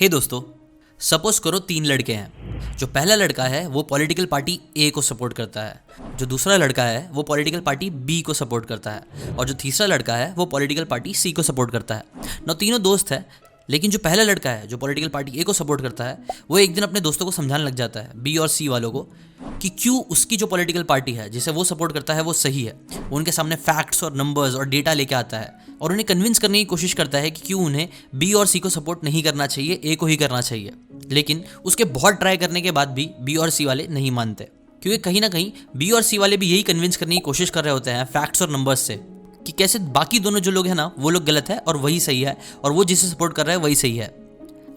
हे दोस्तों, सपोज करो 3 लड़के हैं। जो पहला लड़का है वो पॉलिटिकल पार्टी ए को सपोर्ट करता है, जो दूसरा लड़का है वो पॉलिटिकल पार्टी बी को सपोर्ट करता है, और जो तीसरा लड़का है वो पॉलिटिकल पार्टी सी को सपोर्ट करता है। ना तीनों दोस्त है, लेकिन जो पहला लड़का है जो पॉलिटिकल पार्टी ए को सपोर्ट करता है वो एक दिन अपने दोस्तों को समझाने लग जाता है, बी और सी वालों को, कि क्यों उसकी जो पॉलिटिकल पार्टी है जिसे वो सपोर्ट करता है वो सही है। वो उनके सामने फैक्ट्स और नंबर्स और डेटा लेके आता है और उन्हें कन्विंस करने की कोशिश करता है कि क्यों उन्हें बी और सी को सपोर्ट नहीं करना चाहिए, ए को ही करना चाहिए। लेकिन उसके बहुत ट्राई करने के बाद भी बी और सी वाले नहीं मानते, क्योंकि कहीं ना कहीं बी और सी वाले भी यही कन्विंस करने की कोशिश कर रहे होते हैं फैक्ट्स और नंबर्स से, कि कैसे बाकी दोनों जो लोग हैं ना वो लोग गलत है और वही सही है, और वो जिसे सपोर्ट कर रहा है वही सही है।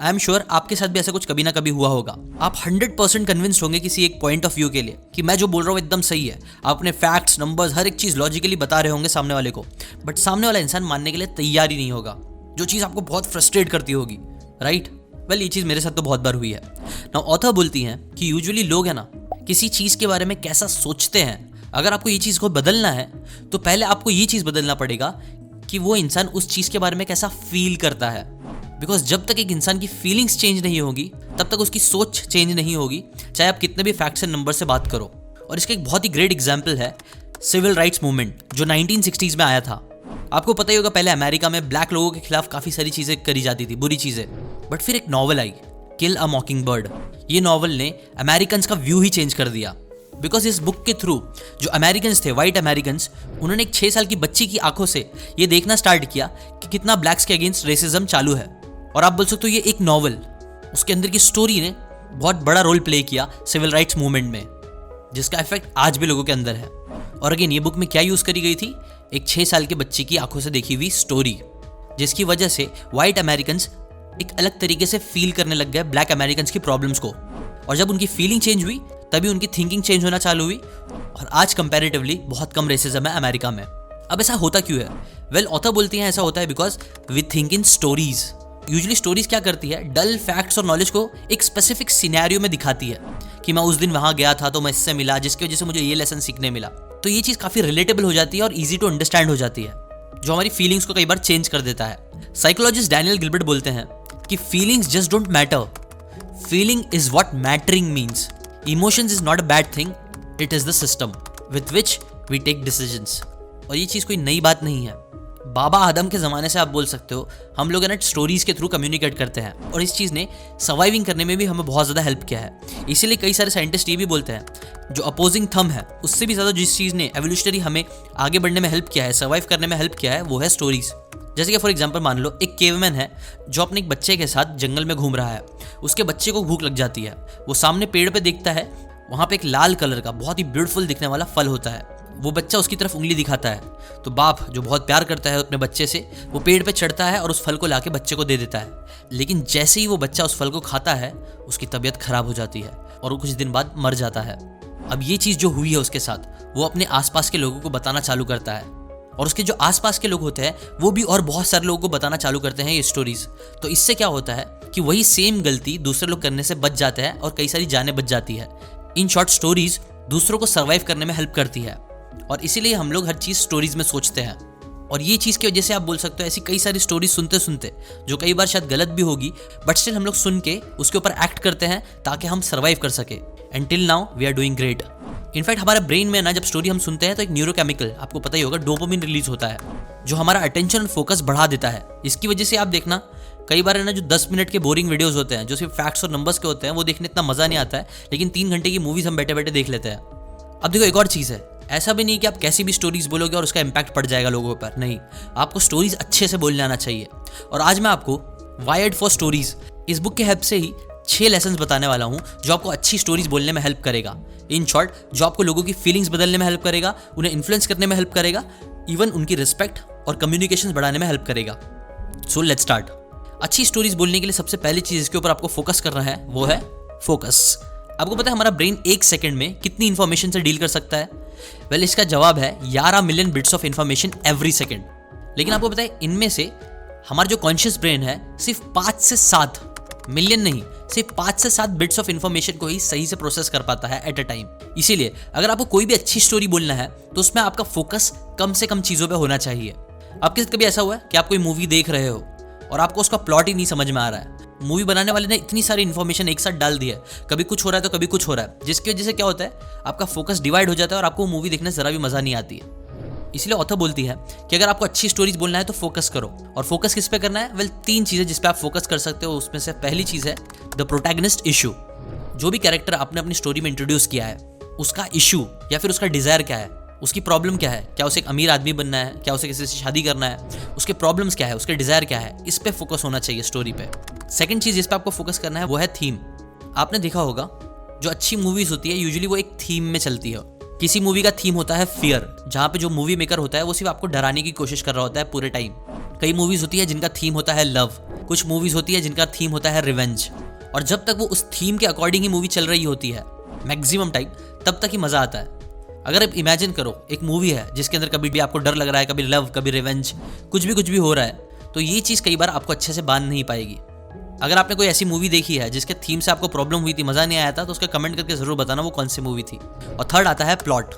आई एम श्योर आपके साथ भी ऐसा कुछ कभी ना कभी हुआ होगा। आप 100% कन्विंस्ड होंगे किसी एक पॉइंट ऑफ व्यू के लिए कि मैं जो बोल रहा हूँ एकदम सही है। आप अपने फैक्ट्स, नंबर्स, हर एक चीज़ लॉजिकली बता रहे होंगे सामने वाले को, बट सामने वाला इंसान मानने के लिए तैयार ही नहीं होगा, जो चीज़ आपको बहुत फ्रस्ट्रेट करती होगी, राइट? वेल, ये चीज़ मेरे साथ तो बहुत बार हुई है ना। ऑथर बोलती हैं कि यूजुअली लोग है ना किसी चीज़ के बारे में कैसा सोचते हैं। अगर आपको ये चीज़ को बदलना है तो पहले आपको ये चीज़ बदलना पड़ेगा कि वो इंसान उस चीज़ के बारे में कैसा फील करता है। बिकॉज जब तक एक इंसान की फीलिंग्स चेंज नहीं होगी तब तक उसकी सोच चेंज नहीं होगी, चाहे आप कितने भी फैक्ट्स एंड नंबर से बात करो। और इसका एक बहुत ही ग्रेट एग्जाम्पल है सिविल राइट्स मूवमेंट, जो 1960s में आया था। आपको पता ही होगा, पहले अमेरिका में ब्लैक लोगों के खिलाफ काफ़ी सारी चीज़ें करी जाती थी, बुरी चीज़ें। बट फिर एक novel I, kill a mockingbird. ये नॉवल ने अमेरिकन्स का व्यू ही चेंज कर दिया। बिकॉज इस बुक के थ्रू जो अमेरिकन्स थे, वाइट अमेरिकन्स, उन्होंने एक 6 साल की बच्ची की आंखों से ये देखना स्टार्ट किया कि कितना ब्लैक्स के अगेंस्ट रेसिज्म चालू है। और आप बोल सकते हो ये एक नॉवल, उसके अंदर की स्टोरी ने बहुत बड़ा रोल प्ले किया सिविल राइट्स मूवमेंट में, जिसका इफेक्ट आज भी लोगों के अंदर है। और अगेन, ये बुक में क्या यूज़ करी गई थी? एक 6 साल के बच्चे की आंखों से देखी हुई स्टोरी, जिसकी वजह से वाइट अमेरिकन्स एक अलग तरीके से फील करने लग गए ब्लैक अमेरिकन्स की प्रॉब्लम्स को। और जब उनकी फीलिंग चेंज हुई तभी उनकी थिंकिंग चेंज होना चालू हुई, और आज कंपैरेटिवली बहुत कम रेसिज्म है अमेरिका में। अब ऐसा होता क्यों है? वेल, ऑथर बोलती हैं ऐसा होता है because we think in stories. Usually stories क्या करती है? डल फैक्ट्स और नॉलेज को एक स्पेसिफिक सिनेरियो में दिखाती है कि मैं उस दिन वहां गया था तो मैं इससे मिला, जिसकी वजह से मुझे ये लेसन सीखने मिला। तो ये चीज़ काफ़ी रिलेटेबल हो जाती है और ईजी टू अंडरस्टैंड हो जाती है, जो हमारी फीलिंग्स को कई बार चेंज कर देता है। साइकोलॉजिस्ट डैनियल गिलबर्ट बोलते हैं कि feelings just don't matter, feeling is what mattering means. Emotions is not a bad thing, it is the system with which we take decisions. और ये चीज़ कोई नई बात नहीं है। बाबा आदम के ज़माने से आप बोल सकते हो हम लोग ना स्टोरीज़ के थ्रू कम्युनिकेट करते हैं, और इस चीज़ ने सर्वाइविंग करने में भी हमें बहुत ज़्यादा हेल्प किया है। इसीलिए कई सारे साइंटिस्ट ये भी बोलते हैं जो अपोजिंग थंब है, उससे भी ज़्यादा जिस चीज़ ने एवोल्यूशनरी हमें आगे बढ़ने में हेल्प किया है, सर्वाइव करने में हेल्प किया है, वो है स्टोरीज़। जैसे कि फॉर एग्जांपल मान लो एक केवमैन है जो अपने एक बच्चे के साथ जंगल में घूम रहा है। उसके बच्चे को भूख लग जाती है, वो सामने पेड़ पे देखता है, वहाँ पे एक लाल कलर का बहुत ही ब्यूटीफुल दिखने वाला फल होता है। वो बच्चा उसकी तरफ उंगली दिखाता है, तो बाप जो बहुत प्यार करता है अपने बच्चे से, वो पेड़ पे चढ़ता है और उस फल को लाके बच्चे को दे देता है। लेकिन जैसे ही वो बच्चा उस फल को खाता है उसकी तबीयत खराब हो जाती है और वो कुछ दिन बाद मर जाता है। अब ये चीज़ जो हुई है उसके साथ, वो अपने आसपास के लोगों को बताना चालू करता है, और उसके जो आसपास के लोग होते हैं वो भी और बहुत सारे लोगों को बताना चालू करते हैं ये स्टोरीज। तो इससे क्या होता है कि वही सेम गलती दूसरे लोग करने से बच जाते हैं और कई सारी जानें बच जाती है। इन शॉर्ट, स्टोरीज दूसरों को सर्वाइव करने में हेल्प करती है, और इसीलिए हम लोग हर चीज़ स्टोरीज में सोचते हैं। और ये चीज़ की वजह से आप बोल सकते हो ऐसी कई सारी स्टोरीज सुनते सुनते, जो कई बार शायद गलत भी होगी, बट स्टिल हम लोग सुन के उसके ऊपर एक्ट करते हैं ताकि हम सर्वाइव कर सके। And till now we are doing great. In fact हमारे ब्रेन में ना जब स्टोरी हम सुनते हैं तो एक न्यूरोकेमिकल, आपको पता ही होगा, डोपामिन रिलीज होता है, जो हमारा अटेंशन और फोकस बढ़ा देता है। इसकी वजह से आप देखना कई बार है ना, जो 10 मिनट के बोरिंग वीडियोस होते हैं जो सिर्फ फैक्ट्स और नंबर्स के होते हैं, वो देखने इतना मजा नहीं आता है, लेकिन 3 घंटे की मूवीज हम बैठे बैठे देख लेते हैं। अब देखो, एक और चीज़ है, ऐसा भी नहीं कि आप कैसी भी स्टोरीज बोलोगे और उसका इम्पैक्ट पड़ जाएगा लोगों पर। नहीं, आपको स्टोरीज अच्छे से बोलने आना चाहिए। और आज मैं आपको वायर्ड फॉर स्टोरीज इस बुक के हेल्प से ही 6 लेसन्स बताने वाला हूँ जो आपको अच्छी स्टोरीज बोलने में हेल्प करेगा। इन शॉर्ट, जो आपको लोगों की फीलिंग्स बदलने में हेल्प करेगा, उन्हें इन्फ्लुएंस करने में हेल्प करेगा, इवन उनकी रिस्पेक्ट और कम्युनिकेशन बढ़ाने में हेल्प करेगा। So let's start. अच्छी स्टोरीज बोलने के लिए सबसे पहली चीज़ इसके ऊपर आपको फोकस करना है, वो है फोकस। आपको पता है हमारा ब्रेन 1 सेकंड में कितनी इन्फॉर्मेशन से डील कर सकता है? वेल, इसका जवाब है 11 million bits of information every second. लेकिन आपको पता है इनमें से हमारा जो कॉन्शियस ब्रेन है सिर्फ 5 से 7 मिलियन नहीं, सिर्फ 5 से 7 बिट्स ऑफ इन्फॉर्मेशन को ही सही से प्रोसेस कर पाता है एट अ टाइम। इसीलिए अगर आपको कोई भी अच्छी स्टोरी बोलना है तो उसमें आपका फोकस कम से कम चीज़ों पे होना चाहिए। आपके साथ कभी ऐसा हुआ है कि आप कोई मूवी देख रहे हो और आपको उसका प्लॉट ही नहीं समझ में आ रहा है, मूवी बनाने वाले ने इतनी सारी इन्फॉर्मेशन एक साथ डाल दी है, कभी कुछ हो रहा है तो कभी कुछ हो रहा है, जिसकी वजह से क्या होता है, आपका फोकस डिवाइड हो जाता है और आपको मूवी देखने से जरा भी मजा नहीं आती है। इसलिए ऑथर बोलती है कि अगर आपको अच्छी स्टोरीज बोलना है तो फोकस करो। और फोकस किस पे करना है? वेल, 3 चीजें जिस पे आप फोकस कर सकते हो। उसमें से पहली चीज है द प्रोटैगनिस्ट इशू। जो भी कैरेक्टर आपने अपनी स्टोरी में इंट्रोड्यूस किया है, उसका इशू या फिर उसका डिजायर क्या है, उसकी प्रॉब्लम क्या है। क्या उसे एक अमीर आदमी बनना है? क्या उसे किसी से शादी करना है? उसके प्रॉब्लम्स क्या है? उसके डिजायर क्या है? इस पे फोकस होना चाहिए स्टोरी पे। सेकंड चीज जिस पे आपको फोकस करना है वो है थीम। आपने देखा होगा जो अच्छी मूवीज होती है यूजुअली वो एक थीम में चलती है। किसी मूवी का थीम होता है फियर, जहां पे जो मूवी मेकर होता है वो सिर्फ आपको डराने की कोशिश कर रहा होता है पूरे टाइम। कई मूवीज होती है जिनका थीम होता है लव, कुछ मूवीज होती है जिनका थीम होता है रिवेंज। और जब तक वो उस थीम के अकॉर्डिंग ही मूवी चल रही होती है मैक्सिमम टाइम, तब तक ही मजा आता है। अगर आप इमेजिन करो एक मूवी है जिसके अंदर कभी भी आपको डर लग रहा है, कभी लव, कभी रिवेंज, कुछ भी हो रहा है, तो ये चीज़ कई बार आपको अच्छे से बांध नहीं पाएगी। अगर आपने कोई ऐसी मूवी देखी है जिसके थीम से आपको प्रॉब्लम हुई थी, मज़ा नहीं आया था, तो उसका कमेंट करके ज़रूर बताना वो कौन सी मूवी थी। और थर्ड आता है प्लॉट।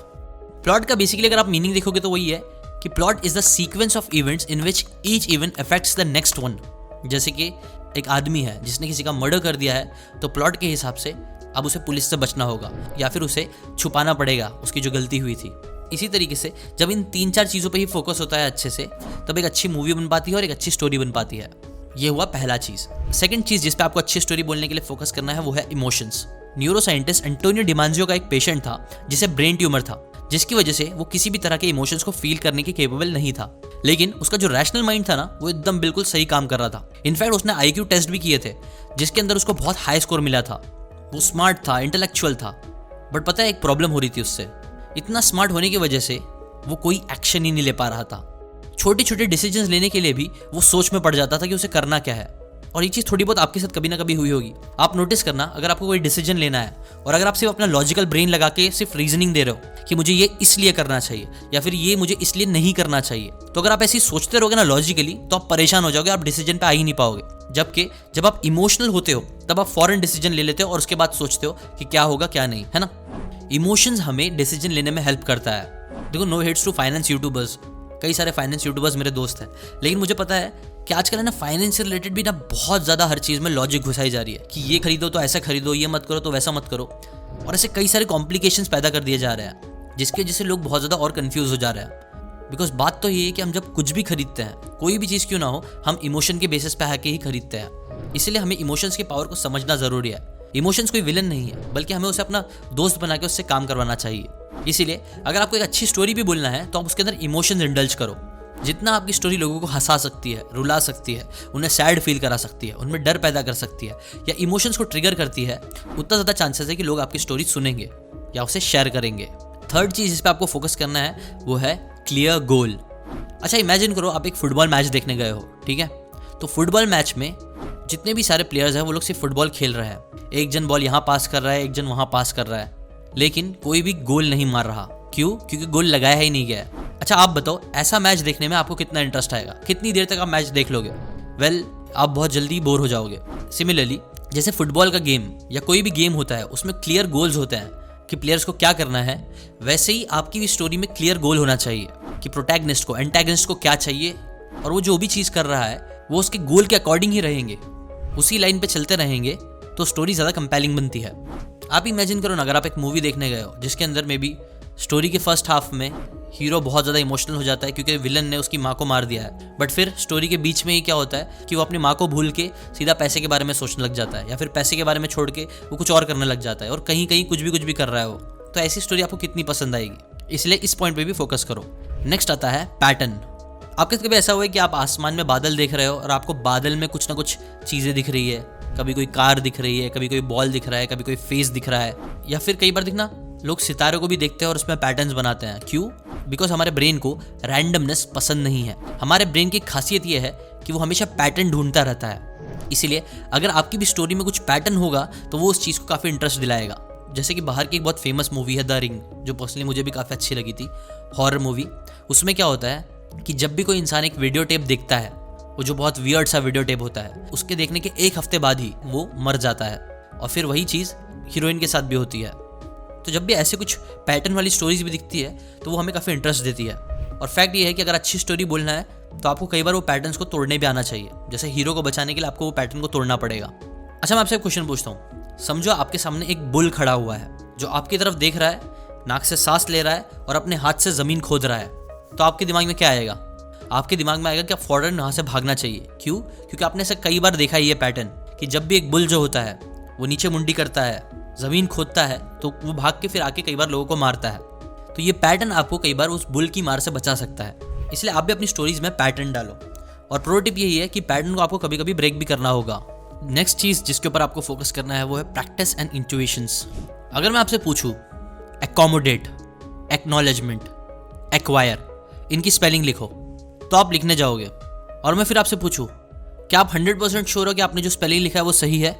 प्लॉट का बेसिकली अगर आप मीनिंग देखोगे तो वही है कि plot is the sequence of events in which each event affects the next one. जैसे कि एक आदमी है जिसने किसी का मर्डर कर दिया है, तो प्लॉट के हिसाब से अब उसे पुलिस से बचना होगा या फिर उसे छुपाना पड़ेगा उसकी जो गलती हुई थी। इसी तरीके से जब इन 3-4 चीज़ों पे ही फोकस होता है अच्छे से, तब एक अच्छी मूवी बन पाती है और एक अच्छी स्टोरी बन पाती है। ये हुआ पहला चीज़। सेकंड चीज़ जिस पे आपको अच्छी स्टोरी बोलने के लिए फोकस करना है वो है इमोशंस। न्यूरोसाइंटिस्ट एंटोनियो डिमांजियो का एक पेशेंट था जिसे ब्रेन ट्यूमर था, जिसकी वजह से वो किसी भी तरह के इमोशंस को फील करने के केपेबल नहीं था। लेकिन उसका जो रैशनल माइंड था ना, वो एकदम बिल्कुल सही काम कर रहा था। इनफैक्ट उसने आईक्यू टेस्ट भी किए थे जिसके अंदर उसको बहुत हाई स्कोर मिला था। वो स्मार्ट था, इंटेलेक्चुअल था, बट पता है एक प्रॉब्लम हो रही थी उससे। इतना स्मार्ट होने की वजह से वो कोई एक्शन ही नहीं ले पा रहा था। छोटे छोटे डिसीजंस लेने के लिए भी वो सोच में पड़ जाता था कि उसे करना क्या है। और ये चीज़ थोड़ी बहुत आपके साथ कभी ना कभी हुई होगी। आप नोटिस करना, अगर आपको कोई डिसीजन लेना है और अगर आप सिर्फ अपना लॉजिकल ब्रेन लगा के सिर्फ रीजनिंग दे रहे हो कि मुझे ये इसलिए करना चाहिए या फिर ये मुझे इसलिए नहीं करना चाहिए, तो अगर आप ऐसे सोचते रहोगे ना लॉजिकली, तो आप परेशान हो जाओगे, आप डिसीजन पे आ ही नहीं पाओगे। जबकि जब आप इमोशनल होते हो तब आप फॉरन डिसीजन ले लेते हो और उसके बाद सोचते हो कि क्या होगा क्या नहीं, है ना। इमोशंस हमें डिसीजन लेने में हेल्प करता है। देखो, no hates to finance YouTubers, कई सारे फाइनेंस यूट्यूबर्स मेरे दोस्त हैं, लेकिन मुझे पता है कि आजकल है ना फाइनेंस से रिलेटेड भी ना बहुत ज़्यादा हर चीज़ में लॉजिक घुसाई जा रही है कि ये खरीदो तो ऐसा खरीदो, ये मत करो तो वैसा मत करो, और ऐसे कई सारे कॉम्प्लिकेशंस पैदा कर दिए जा रहे हैं जिसकी वजह से लोग बहुत ज़्यादा और कंफ्यूज हो जा रहे हैं। बिकॉज बात तो ये है कि हम जब कुछ भी खरीदते हैं, कोई भी चीज़ क्यों ना हो, हम इमोशन के बेसिस पे आके ही खरीदते हैं। इसलिए हमें इमोशंस की पावर को समझना ज़रूरी है। इमोशंस कोई विलन नहीं है, बल्कि हमें उसे अपना दोस्त बना के उससे काम करवाना चाहिए। इसीलिए अगर आपको एक अच्छी स्टोरी भी बोलना है तो आप उसके अंदर इमोशंस इंडल्ज करो। जितना आपकी स्टोरी लोगों को हंसा सकती है, रुला सकती है, उन्हें सैड फील करा सकती है, उनमें डर पैदा कर सकती है या इमोशंस को ट्रिगर करती है, उतना ज़्यादा चांसेस है कि लोग आपकी स्टोरी सुनेंगे या उसे शेयर करेंगे। थर्ड चीज़ जिस पे आपको फोकस करना है वो है क्लियर गोल। अच्छा, इमेजिन करो आप एक फुटबॉल मैच देखने गए हो, ठीक है। तो फुटबॉल मैच में जितने भी सारे प्लेयर्स हैं वो लोग सिर्फ फुटबॉल खेल रहे हैं। एक जन बॉल यहाँ पास कर रहा है, एक जन वहाँ पास कर रहा है, लेकिन कोई भी गोल नहीं मार रहा। क्यों? क्योंकि गोल लगाया ही नहीं गया है। अच्छा, आप बताओ ऐसा मैच देखने में आपको कितना इंटरेस्ट आएगा? कितनी देर तक आप मैच देख लोगे? वेल, आप बहुत जल्दी बोर हो जाओगे। सिमिलरली, जैसे फुटबॉल का गेम या कोई भी गेम होता है उसमें क्लियर गोल्स होते हैं कि प्लेयर्स को क्या करना है, वैसे ही आपकी भी स्टोरी में क्लियर गोल होना चाहिए कि प्रोटैगनिस्ट को, एंटैगनिस्ट को क्या चाहिए, और वो जो भी चीज़ कर रहा है वो उसके गोल के अकॉर्डिंग ही रहेंगे, उसी लाइन पे चलते रहेंगे, तो स्टोरी ज़्यादा कंपेलिंग बनती है। आप इमेजिन करो ना, अगर आप एक मूवी देखने गए हो जिसके अंदर में भी स्टोरी के फर्स्ट हाफ में हीरो बहुत ज़्यादा इमोशनल हो जाता है क्योंकि विलन ने उसकी माँ को मार दिया है, बट फिर स्टोरी के बीच में ही क्या होता है कि वो अपनी माँ को भूल के सीधा पैसे के बारे में सोचने लग जाता है, या फिर पैसे के बारे में छोड़ के वो कुछ और करने लग जाता है और कहीं कहीं कुछ भी कर रहा है वो। तो ऐसी स्टोरी आपको कितनी पसंद आएगी? इसलिए इस पॉइंट पे भी फोकस करो। नेक्स्ट आता है पैटर्न। आपके कभी ऐसा हुआ है कि आप आसमान में बादल देख रहे हो और आपको बादल में कुछ ना कुछ चीज़ें दिख रही है, कभी कोई कार दिख रही है, कभी कोई बॉल दिख रहा है, कभी कोई फेस दिख रहा है, या फिर कई बार दिखना लोग सितारों को भी देखते हैं और उसमें पैटर्न्स बनाते हैं। क्यों? बिकॉज हमारे ब्रेन को रैंडमनेस पसंद नहीं है। हमारे ब्रेन की खासियत ये है कि वो हमेशा पैटर्न ढूंढता रहता है। इसीलिए अगर आपकी भी स्टोरी में कुछ पैटर्न होगा तो वो उस चीज़ को काफ़ी इंटरेस्ट दिलाएगा। जैसे कि बाहर की एक बहुत फेमस मूवी है द रिंग, जो पर्सनली मुझे भी काफ़ी अच्छी लगी थी, हॉरर मूवी। उसमें क्या होता है कि जब भी कोई इंसान एक वीडियो टेप देखता है, वो जो बहुत वियर्ड सा वीडियो टेप होता है, उसके देखने के 1 हफ्ते बाद ही वो मर जाता है। और फिर वही चीज़ हीरोइन के साथ भी होती है। तो जब भी ऐसे कुछ पैटर्न वाली स्टोरीज भी दिखती है तो वो हमें काफ़ी इंटरेस्ट देती है। और फैक्ट ये है कि अगर अच्छी स्टोरी बोलना है तो आपको कई बार वो पैटर्न्स को तोड़ने भी आना चाहिए। जैसे हीरो को बचाने के लिए आपको वो पैटर्न को तोड़ना पड़ेगा। अच्छा, मैं आपसे एक क्वेश्चन पूछता हूँ। समझो आपके सामने एक बुल खड़ा हुआ है जो आपकी तरफ देख रहा है, नाक से सांस ले रहा है और अपने हाथ से ज़मीन खोद रहा है। तो आपके दिमाग में क्या आएगा? आपके दिमाग में आएगा कि आप फौरन वहाँ से भागना चाहिए। क्यों? क्योंकि आपने ऐसा कई बार देखा है ये पैटर्न कि जब भी एक बुल जो होता है वो नीचे मुंडी करता है, ज़मीन खोदता है, तो वो भाग के फिर आके कई बार लोगों को मारता है। तो ये पैटर्न आपको कई बार उस बुल की मार से बचा सकता है। इसलिए आप भी अपनी स्टोरीज में पैटर्न डालो। और प्रो टिप यही है कि पैटर्न को आपको कभी कभी ब्रेक भी करना होगा। नेक्स्ट चीज़ जिसके ऊपर आपको फोकस करना है वो है प्रैक्टिस एंड इंट्यूशंस। अगर मैं आपसे पूछूं एकोमोडेट, एक्नॉलेजमेंट, एक्वायर, इनकी स्पेलिंग लिखो, तो आप लिखने जाओगे। और मैं फिर आपसे पूछूं क्या आप 100% श्योर हो कि आपने जो स्पेलिंग लिखा है वो सही है?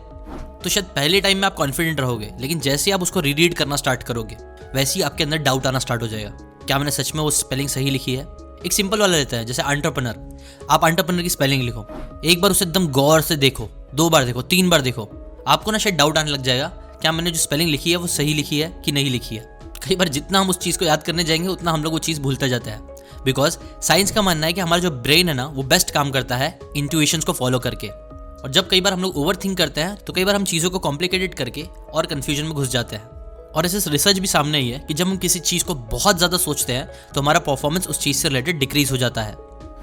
तो शायद पहले टाइम में आप कॉन्फिडेंट रहोगे, लेकिन जैसे ही आप उसको रीड करना स्टार्ट करोगे वैसे ही आपके अंदर डाउट आना स्टार्ट हो जाएगा, क्या मैंने सच में वो स्पेलिंग सही लिखी है? एक सिंपल वाला रहता है, जैसे एंटरप्रेन्योर। आप एंटरप्रेन्योर की स्पेलिंग लिखो, एक बार उसे एकदम गौर से देखो, 2 बार देखो, 3 बार देखो, आपको ना शायद डाउट आने लग जाएगा क्या मैंने जो स्पेलिंग लिखी है वो सही लिखी है कि नहीं लिखी है। कई बार जितना हम उस चीज़ को याद करने जाएंगे उतना हम लोग वो चीज़ भूलता जाता है। बिकॉज साइंस का मानना है कि हमारा जो ब्रेन है ना वो बेस्ट काम करता है इंट्यूशंस को फॉलो करके। और जब कई बार हम लोग ओवर थिंक करते हैं तो कई बार हम चीज़ों को कॉम्प्लिकेटेड करके और कन्फ्यूजन में घुस जाते हैं। और ऐसे रिसर्च भी सामने ही है कि जब हम किसी चीज़ को बहुत ज़्यादा सोचते हैं तो हमारा परफॉर्मेंस उस चीज़ से रिलेटेड डिक्रीज हो जाता है।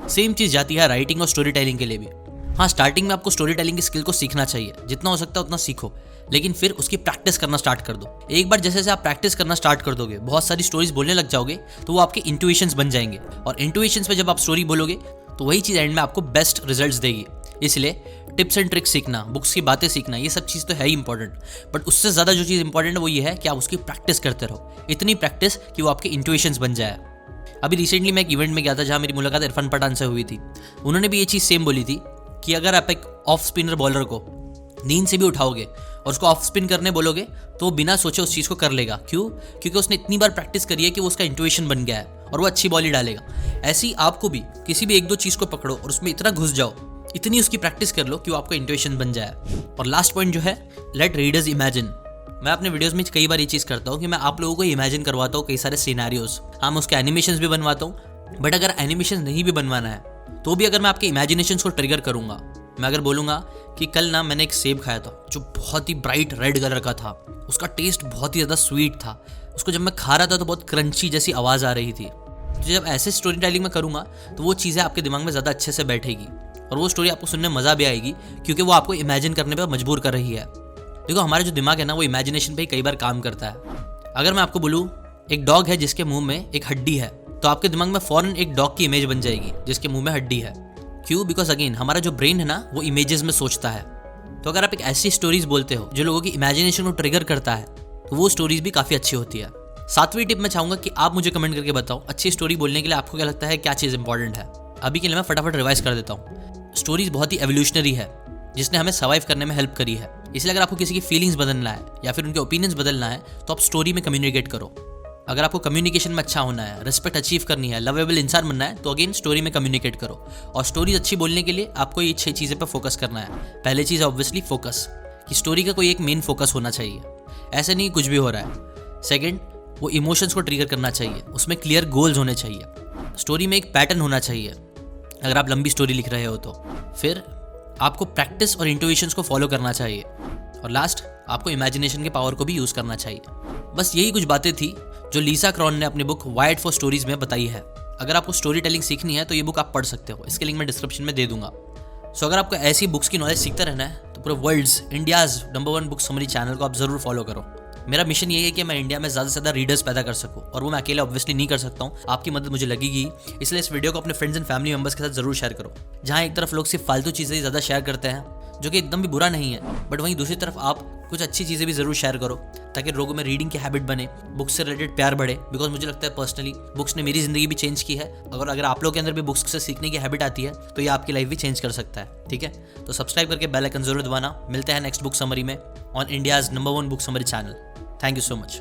सेम चीज़ जाती है राइटिंग और स्टोरी टेलिंग के लिए भी। हाँ, स्टार्टिंग में आपको स्टोरी टेलिंग की स्किल को सीखना चाहिए, जितना हो सकता है उतना सीखो, लेकिन फिर उसकी प्रैक्टिस करना स्टार्ट कर दो। एक बार जैसे आप प्रैक्टिस करना स्टार्ट कर दोगे, बहुत सारी स्टोरीज बोलने लग जाओगे, तो वो आपके इंट्यूशंस बन जाएंगे। और इंट्यूशंस पे जब आप स्टोरी बोलोगे तो वही चीज़ एंड में आपको बेस्ट रिजल्ट्स देगी। इसलिए टिप्स एंड ट्रिक्स सीखना, बुक्स की बातें सीखना, ये सब चीज़ तो है ही इंपॉर्टेंट, बट उससे ज़्यादा जो चीज़ इंपॉर्टेंट है वो ये है कि आप उसकी प्रैक्टिस करते रहो। इतनी प्रैक्टिस कि वो आपके इंट्यूशंस बन जाए। अभी रिसेंटली मैं एक इवेंट में गया था जहाँ मेरी मुलाकात इरफान पठान से हुई थी। उन्होंने भी ये चीज़ सेम बोली थी कि अगर आप एक ऑफ स्पिनर बॉलर को नींद से भी उठाओगे और उसको ऑफ स्पिन करने बोलोगे तो बिना सोचे उस चीज़ को कर लेगा। क्यों? क्योंकि उसने इतनी बार प्रैक्टिस करी है कि वो उसका इंट्यूशन बन गया है और वो अच्छी बॉल ही डालेगा। ऐसे ही आपको भी किसी भी 1-2 चीज़ को पकड़ो और उसमें इतना घुस जाओ, इतनी उसकी प्रैक्टिस कर लो कि वो आपका इंट्यूशन बन जाए। और लास्ट पॉइंट जो है, लेट रीडर्स इमेजिन। मैं अपने वीडियोस में कई बार ये चीज़ करता हूँ कि मैं आप लोगों को इमेजिन करवाता हूँ कई सारे सिनेरियोज। हाँ, मैं उसके एनिमेशंस भी बनवाता हूँ, बट अगर एनिमेशन नहीं भी बनवाना है तो भी अगर मैं आपके इमेजिनेशंस को ट्रिगर करूँगा, मैं अगर बोलूँगा कि कल ना मैंने एक सेब खाया था जो बहुत ही ब्राइट रेड कलर का था, उसका टेस्ट बहुत ही ज़्यादा स्वीट था, उसको जब मैं खा रहा था तो बहुत क्रंची जैसी आवाज़ आ रही थी। तो जब ऐसे स्टोरी टेलिंग में करूँगा तो वो चीज़ें आपके दिमाग में ज़्यादा अच्छे से बैठेगी और वो स्टोरी आपको सुनने में मज़ा भी आएगी, क्योंकि वो आपको इमेजिन करने पर मजबूर कर रही है। देखो, हमारा जो दिमाग है ना वो इमेजिनेशन पे ही कई बार काम करता है। अगर मैं आपको बोलूँ एक डॉग है जिसके मुंह में एक हड्डी है, तो आपके दिमाग में फ़ौरन एक डॉग की इमेज बन जाएगी जिसके मुंह में हड्डी है। क्यों? बिकॉज अगेन हमारा जो ब्रेन है ना वो इमेजेस में सोचता है। तो अगर आप एक ऐसी स्टोरीज बोलते हो जो लोगों की इमेजिनेशन को ट्रिगर करता है तो वो स्टोरीज भी काफ़ी अच्छी होती है। 7वीं टिप मैं चाहूँगा कि आप मुझे कमेंट करके बताओ अच्छी स्टोरी बोलने के लिए आपको क्या लगता है, क्या चीज़ इंपॉर्टेंट है। अभी के लिए मैं फटाफट रिवाइज कर देता हूँ। स्टोरीज बहुत ही एवोल्यूशनरी है जिसने हमें सर्वाइव करने में हेल्प करी है। इसलिए अगर आपको किसी की फीलिंग्स बदलना है या फिर उनके ओपिनियंस बदलना है तो आप स्टोरी में कम्युनिकेट करो। अगर आपको कम्युनिकेशन में अच्छा होना है, रिस्पेक्ट अचीव करनी है, लवेबल इंसान बनना है, तो अगेन स्टोरी में कम्युनिकेट करो। और स्टोरीज अच्छी बोलने के लिए आपको ये 6 चीज़ें पर फोकस करना है। पहली चीज़ ऑब्वियसली फोकस, कि स्टोरी का कोई एक मेन फोकस होना चाहिए, ऐसे नहीं कुछ भी हो रहा है। सेकंड, वो इमोशंस को ट्रिगर करना चाहिए, उसमें क्लियर गोल्स होने चाहिए। स्टोरी में एक पैटर्न होना चाहिए अगर आप लंबी स्टोरी लिख रहे हो तो। फिर आपको प्रैक्टिस और इंट्यूशंस को फॉलो करना चाहिए। और लास्ट, आपको इमेजिनेशन के पावर को भी यूज़ करना चाहिए। बस यही कुछ बातें थी जो लीसा क्रॉन ने अपनी बुक वायर्ड फॉर स्टोरीज में बताई है। अगर आपको स्टोरी टेलिंग सीखनी है तो ये बुक आप पढ़ सकते हो, इसके लिंक मैं डिस्क्रिप्शन में दे दूंगा। सो अगर आपको ऐसी बुक्स की नॉलेज सीखता रहना है तो पूरे world's India's number 1 book summary channel को आप ज़रूर फॉलो करो। मेरा मिशन ये है कि मैं इंडिया में ज़्यादा से ज़्यादा रीडर्स पैदा कर सकूं, और वो मैं अकेले ऑब्वियसली नहीं कर सकता हूँ, आपकी मदद मुझे लगेगी। इसलिए इस वीडियो को अपने फ्रेंड्स एंड फैमिली मेंबर्स के साथ ज़रूर शेयर करो। जहाँ एक तरफ लोग सिर्फ फालतू चीज़ें ज़्यादा शेयर करते हैं, जो कि एकदम भी बुरा नहीं है, बट वहीं दूसरी तरफ आप कुछ अच्छी चीज़ें भी ज़रूर शेयर करो ताकि लोगों में रीडिंग की हैबिट बने, बुक्स से रिलेटेड प्यार बढ़े। बिकॉज मुझे लगता है पर्सनली बुक्स ने मेरी ज़िंदगी भी चेंज की है। अगर आप लोगों के अंदर भी बुक्स से सीखने की हैबिट आती है तो ये आपकी लाइफ भी चेंज कर सकता है। ठीक है, तो सब्सक्राइब करके बेल आइकन जरूर दबाना। मिलते हैं नेक्स्ट बुक समरी में on India's number 1 book summary channel. Thank you so much.